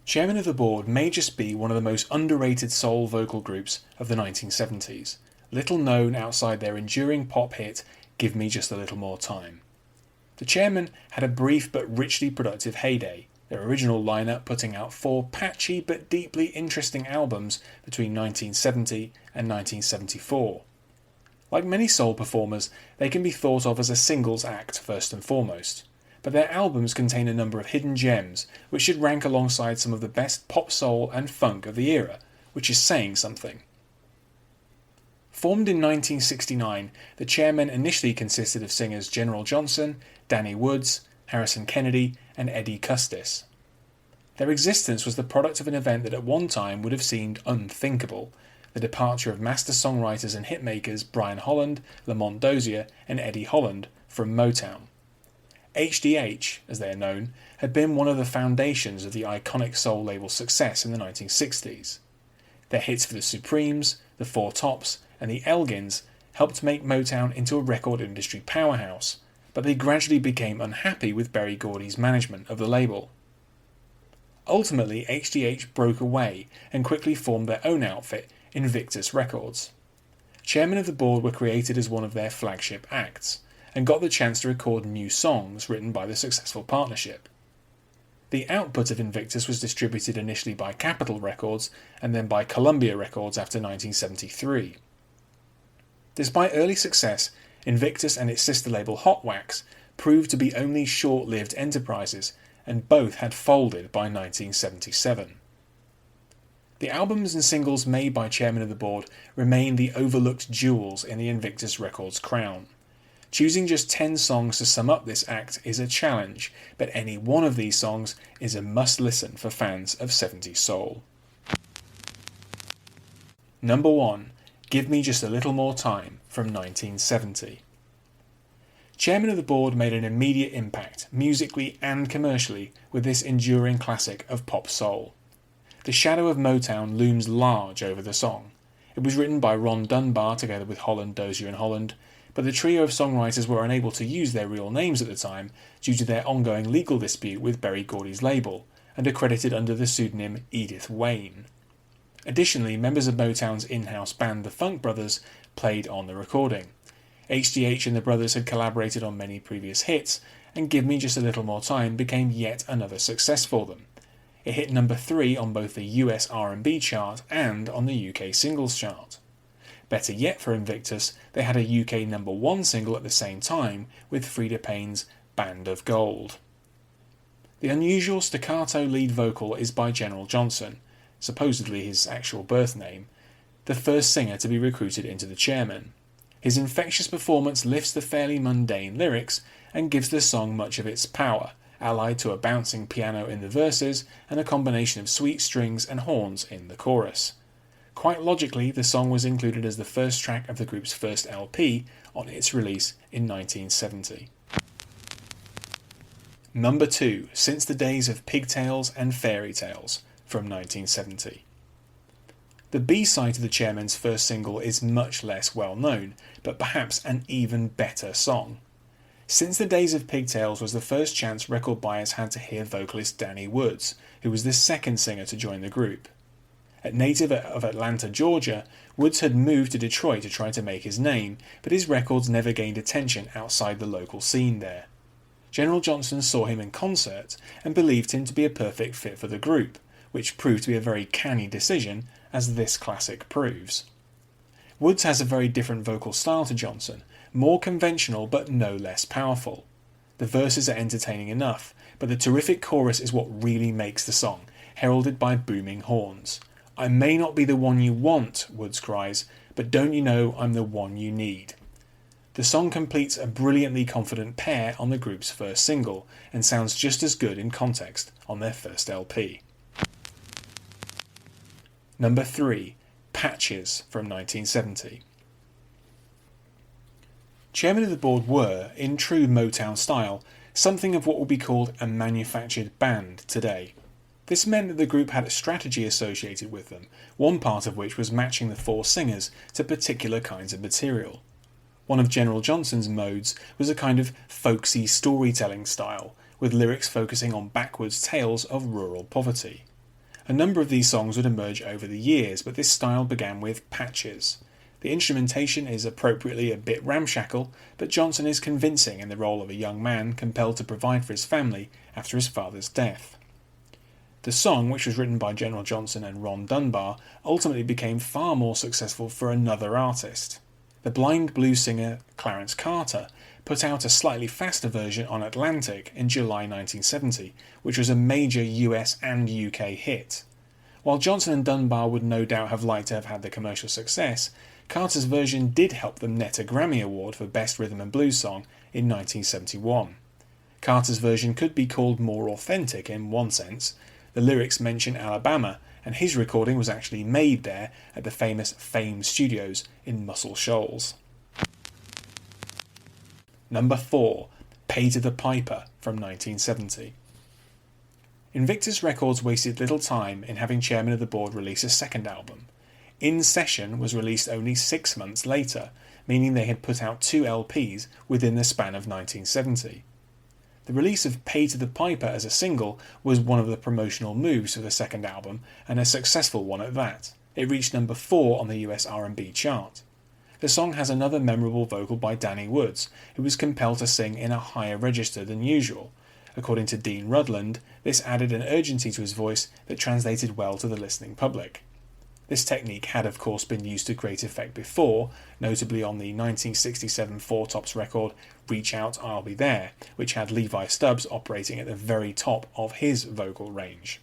Chairmen of the Board may just be one of the most underrated soul vocal groups of the 1970s, little known outside their enduring pop hit, Give Me Just a Little More Time. The Chairmen had a brief but richly productive heyday, their original lineup putting out 4 patchy but deeply interesting albums between 1970 and 1974. Like many soul performers, they can be thought of as a singles act first and foremost, but their albums contain a number of hidden gems which should rank alongside some of the best pop soul and funk of the era, which is saying something. Formed in 1969, the Chairmen initially consisted of singers General Johnson, Danny Woods, Harrison Kennedy, and Eddie Custis. Their existence was the product of an event that at one time would have seemed unthinkable: the departure of master songwriters and hitmakers Brian Holland, Lamont Dozier, and Eddie Holland from Motown. HDH, as they are known, had been one of the foundations of the iconic soul label's success in the 1960s. Their hits for the Supremes, the Four Tops, and the Elgins helped make Motown into a record industry powerhouse, but they gradually became unhappy with Berry Gordy's management of the label. Ultimately, HDH broke away and quickly formed their own outfit, Invictus Records. Chairmen of the Board were created as one of their flagship acts, and got the chance to record new songs written by the successful partnership. The output of Invictus was distributed initially by Capitol Records and then by Columbia Records after 1973. Despite early success, Invictus and its sister label Hot Wax proved to be only short-lived enterprises, and both had folded by 1977. The albums and singles made by Chairmen of the Board remain the overlooked jewels in the Invictus Records crown. Choosing just 10 songs to sum up this act is a challenge, but any one of these songs is a must-listen for fans of 70s soul. Number 1. Give Me Just a Little More Time from 1970. Chairmen of the Board made an immediate impact, musically and commercially, with this enduring classic of pop soul. The shadow of Motown looms large over the song. It was written by Ron Dunbar together with Holland, Dozier and Holland, but the trio of songwriters were unable to use their real names at the time due to their ongoing legal dispute with Berry Gordy's label, and are credited under the pseudonym Edith Wayne. Additionally, members of Motown's in-house band the Funk Brothers played on the recording. HDH and the brothers had collaborated on many previous hits, and Give Me Just a Little More Time became yet another success for them. It hit number 3 on both the US R&B chart and on the UK singles chart. Better yet for Invictus, they had a UK number 1 single at the same time with Freda Payne's Band of Gold. The unusual staccato lead vocal is by General Johnson, supposedly his actual birth name, the first singer to be recruited into the Chairmen. His infectious performance lifts the fairly mundane lyrics and gives the song much of its power, allied to a bouncing piano in the verses and a combination of sweet strings and horns in the chorus. Quite logically, the song was included as the first track of the group's first LP on its release in 1970. Number 2, Since the Days of Pigtails and Fairy Tales from 1970. The B-side to the Chairmen's first single is much less well known, but perhaps an even better song. Since the Days of Pigtails was the first chance record buyers had to hear vocalist Danny Woods, who was the second singer to join the group. A native of Atlanta, Georgia, Woods had moved to Detroit to try to make his name, but his records never gained attention outside the local scene there. General Johnson saw him in concert and believed him to be a perfect fit for the group, which proved to be a very canny decision, as this classic proves. Woods has a very different vocal style to Johnson, more conventional but no less powerful. The verses are entertaining enough, but the terrific chorus is what really makes the song, heralded by booming horns. "I may not be the one you want," Woods cries, "but don't you know I'm the one you need." The song completes a brilliantly confident pair on the group's first single, and sounds just as good in context on their first LP. Number 3, Patches from 1970. Chairmen of the Board were, in true Motown style, something of what would be called a manufactured band today. This meant that the group had a strategy associated with them, one part of which was matching the 4 singers to particular kinds of material. One of General Johnson's modes was a kind of folksy storytelling style, with lyrics focusing on backwards tales of rural poverty. A number of these songs would emerge over the years, but this style began with patches. The instrumentation is appropriately a bit ramshackle, but Johnson is convincing in the role of a young man compelled to provide for his family after his father's death. The song, which was written by General Johnson and Ron Dunbar, ultimately became far more successful for another artist. The blind blues singer Clarence Carter put out a slightly faster version on Atlantic in July 1970, which was a major US and UK hit. While Johnson and Dunbar would no doubt have liked to have had the commercial success, Carter's version did help them net a Grammy Award for Best Rhythm and Blues Song in 1971. Carter's version could be called more authentic in one sense. The lyrics mention Alabama, and his recording was actually made there at the famous Fame Studios in Muscle Shoals. Number 4. Pay to the Piper from 1970. Invictus Records wasted little time in having Chairman of the Board release a second album. In Session was released only 6 months later, meaning they had put out 2 LPs within the span of 1970. The release of Pay to the Piper as a single was one of the promotional moves for the second album, and a successful one at that. It reached number 4 on the US R&B chart. The song has another memorable vocal by Danny Woods, who was compelled to sing in a higher register than usual. According to Dean Rudland, this added an urgency to his voice that translated well to the listening public. This technique had of course been used to great effect before, notably on the 1967 Four Tops record Reach Out I'll Be There, which had Levi Stubbs operating at the very top of his vocal range.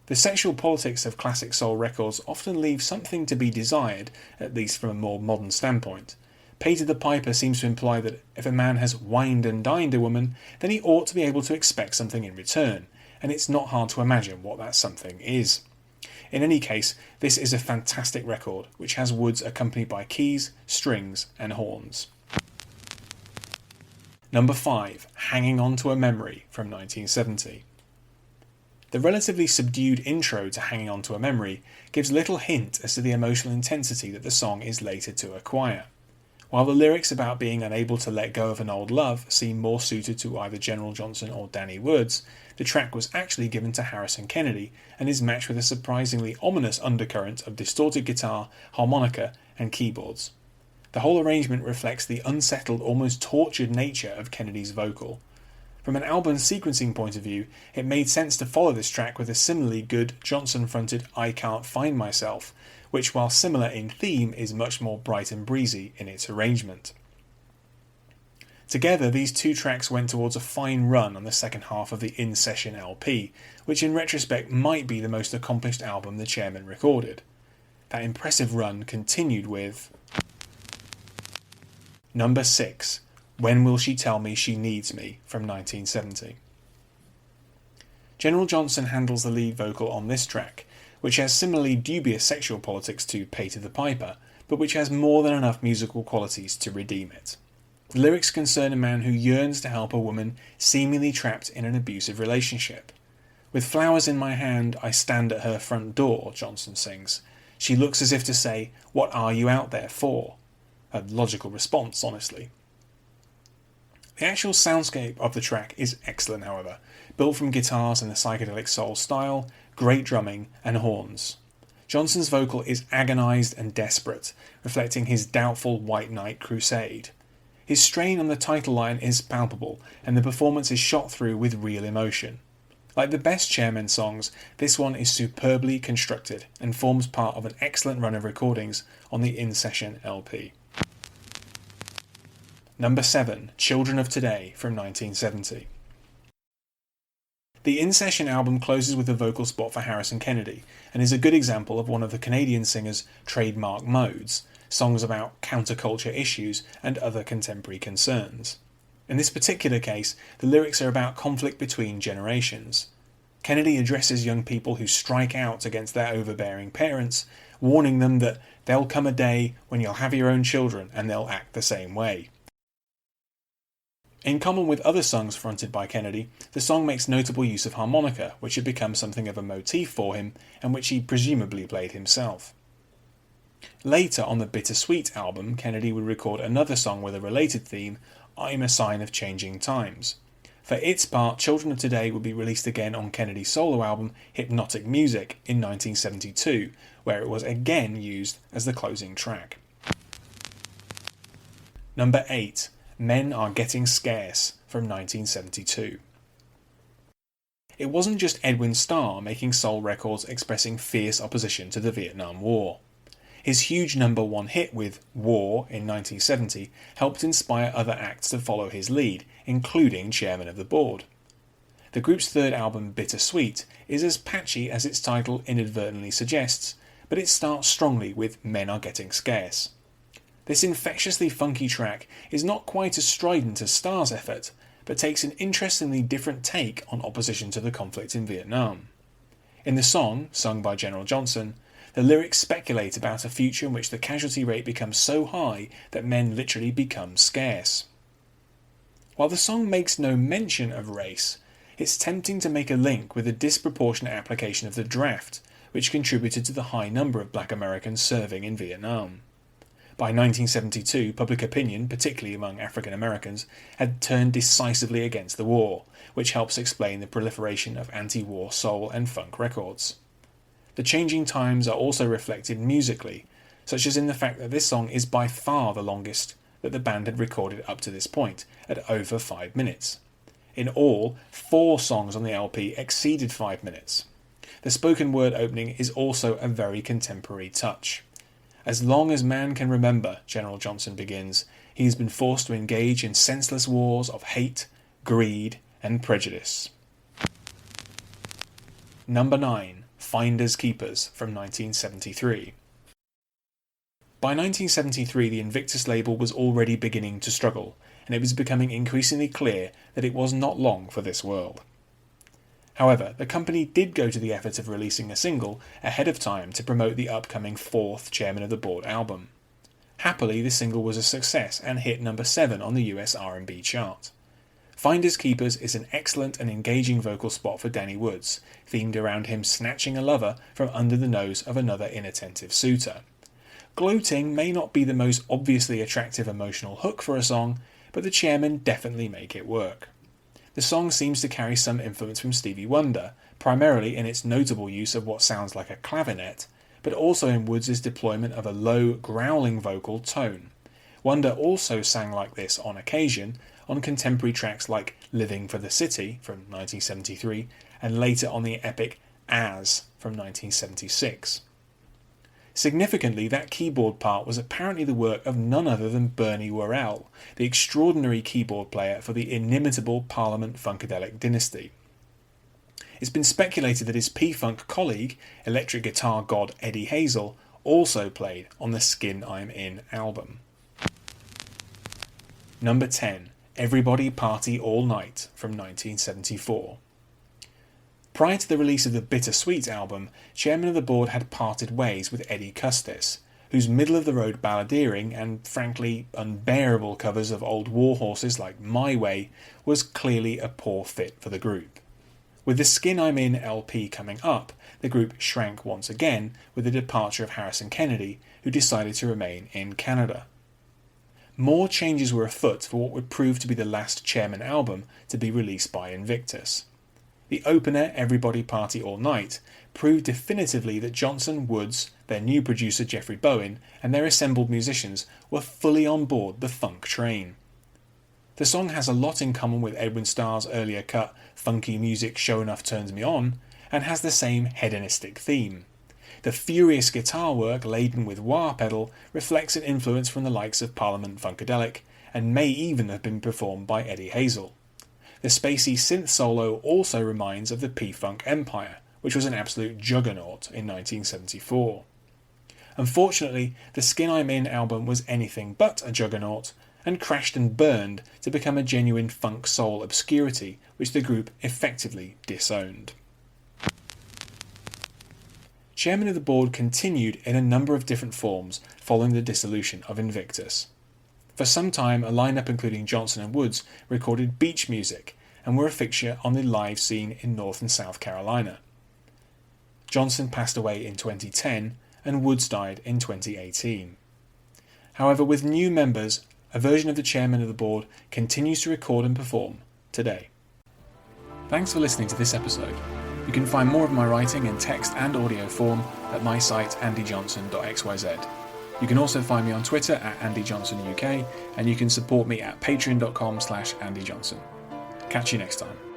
The sexual politics of classic soul records often leave something to be desired, at least from a more modern standpoint. Pay to the Piper seems to imply that if a man has wined and dined a woman, then he ought to be able to expect something in return, and it's not hard to imagine what that something is. In any case, this is a fantastic record, which has Woods accompanied by keys, strings and horns. Number 5. Hanging On to a Memory from 1970. The relatively subdued intro to Hanging On to a Memory gives little hint as to the emotional intensity that the song is later to acquire. While the lyrics about being unable to let go of an old love seem more suited to either General Johnson or Danny Woods, the track was actually given to Harrison Kennedy and is matched with a surprisingly ominous undercurrent of distorted guitar, harmonica and keyboards. The whole arrangement reflects the unsettled, almost tortured nature of Kennedy's vocal. From an album sequencing point of view, it made sense to follow this track with a similarly good Johnson-fronted I Can't Find Myself, which while similar in theme is much more bright and breezy in its arrangement. Together, these two tracks went towards a fine run on the second half of the In Session LP, which in retrospect might be the most accomplished album the Chairmen recorded. That impressive run continued with Number 6. When Will She Tell Me She Needs Me from 1970. General Johnson handles the lead vocal on this track, which has similarly dubious sexual politics to Pay to the Piper, but which has more than enough musical qualities to redeem it. The lyrics concern a man who yearns to help a woman seemingly trapped in an abusive relationship. With flowers in my hand, I stand at her front door, Johnson sings. She looks as if to say, what are you out there for? A logical response, honestly. The actual soundscape of the track is excellent, however, built from guitars in the psychedelic soul style, great drumming and horns. Johnson's vocal is agonised and desperate, reflecting his doubtful White Knight crusade. His strain on the title line is palpable, and the performance is shot through with real emotion. Like the best Chairmen songs, this one is superbly constructed and forms part of an excellent run of recordings on the In Session LP. Number 7. Children of Today from 1970. The In Session album closes with a vocal spot for Harrison Kennedy and is a good example of one of the Canadian singer's trademark modes, songs about counterculture issues and other contemporary concerns. In this particular case, the lyrics are about conflict between generations. Kennedy addresses young people who strike out against their overbearing parents, warning them that there'll come a day when you'll have your own children and they'll act the same way. In common with other songs fronted by Kennedy, the song makes notable use of harmonica, which had become something of a motif for him and which he presumably played himself. Later on the Bittersweet album, Kennedy would record another song with a related theme, I'm a Sign of Changing Times. For its part, Children of Today would be released again on Kennedy's solo album Hypnotic Music in 1972, where it was again used as the closing track. Number 8. Men Are Getting Scarce from 1972. It wasn't just Edwin Starr making soul records expressing fierce opposition to the Vietnam War. His huge number 1 hit with War in 1970 helped inspire other acts to follow his lead, including Chairmen of the Board. The group's third album, Bittersweet, is as patchy as its title inadvertently suggests, but it starts strongly with Men Are Getting Scarce. This infectiously funky track is not quite as strident as Starr's effort, but takes an interestingly different take on opposition to the conflict in Vietnam. In the song, sung by General Johnson, the lyrics speculate about a future in which the casualty rate becomes so high that men literally become scarce. While the song makes no mention of race, it's tempting to make a link with the disproportionate application of the draft, which contributed to the high number of black Americans serving in Vietnam. By 1972, public opinion, particularly among African Americans, had turned decisively against the war, which helps explain the proliferation of anti-war soul and funk records. The changing times are also reflected musically, such as in the fact that this song is by far the longest that the band had recorded up to this point, at over 5 minutes. In all, 4 songs on the LP exceeded 5 minutes. The spoken word opening is also a very contemporary touch. As long as man can remember, General Johnson begins, he has been forced to engage in senseless wars of hate, greed, and prejudice. Number 9. Finders Keepers from 1973. By 1973, the Invictus label was already beginning to struggle, and it was becoming increasingly clear that it was not long for this world. However, the company did go to the effort of releasing a single ahead of time to promote the upcoming 4th Chairman of the Board album. Happily, the single was a success and hit number 7 on the US R&B chart. Finders Keepers is an excellent and engaging vocal spot for Danny Woods, themed around him snatching a lover from under the nose of another inattentive suitor. Gloating may not be the most obviously attractive emotional hook for a song, but the Chairmen definitely make it work. The song seems to carry some influence from Stevie Wonder, primarily in its notable use of what sounds like a clavinet, but also in Woods' deployment of a low, growling vocal tone. Wonder also sang like this on occasion on contemporary tracks like Living for the City from 1973 and later on the epic As from 1976. Significantly, that keyboard part was apparently the work of none other than Bernie Worrell, the extraordinary keyboard player for the inimitable Parliament Funkadelic dynasty. It's been speculated that his P-Funk colleague, electric guitar god Eddie Hazel, also played on the Skin I'm In album. Number 10. Everybody Party All Night from 1974. Prior to the release of the Bittersweet album, Chairman of the Board had parted ways with Eddie Custis, whose middle-of-the-road balladeering and, frankly, unbearable covers of old war horses like My Way was clearly a poor fit for the group. With the Skin I'm In LP coming up, the group shrank once again with the departure of Harrison Kennedy, who decided to remain in Canada. More changes were afoot for what would prove to be the last Chairman album to be released by Invictus. The opener, Everybody Party All Night, proved definitively that Johnson, Woods, their new producer Jeffrey Bowen, and their assembled musicians were fully on board the funk train. The song has a lot in common with Edwin Starr's earlier cut Funky Music Sure Enough Turns Me On, and has the same hedonistic theme. The furious guitar work laden with wah pedal reflects an influence from the likes of Parliament Funkadelic, and may even have been performed by Eddie Hazel. The spacey synth solo also reminds of the P-Funk Empire, which was an absolute juggernaut in 1974. Unfortunately, the Skin I'm In album was anything but a juggernaut, and crashed and burned to become a genuine funk soul obscurity, which the group effectively disowned. Chairman of the Board continued in a number of different forms following the dissolution of Invictus. For some time, a lineup including Johnson and Woods recorded beach music and were a fixture on the live scene in North and South Carolina. Johnson passed away in 2010 and Woods died in 2018. However, with new members, a version of the Chairman of the Board continues to record and perform today. Thanks for listening to this episode. You can find more of my writing in text and audio form at my site andyjohnson.xyz. You can also find me on Twitter at AndyJohnsonUK, and you can support me at patreon.com/AndyJohnson. Catch you next time.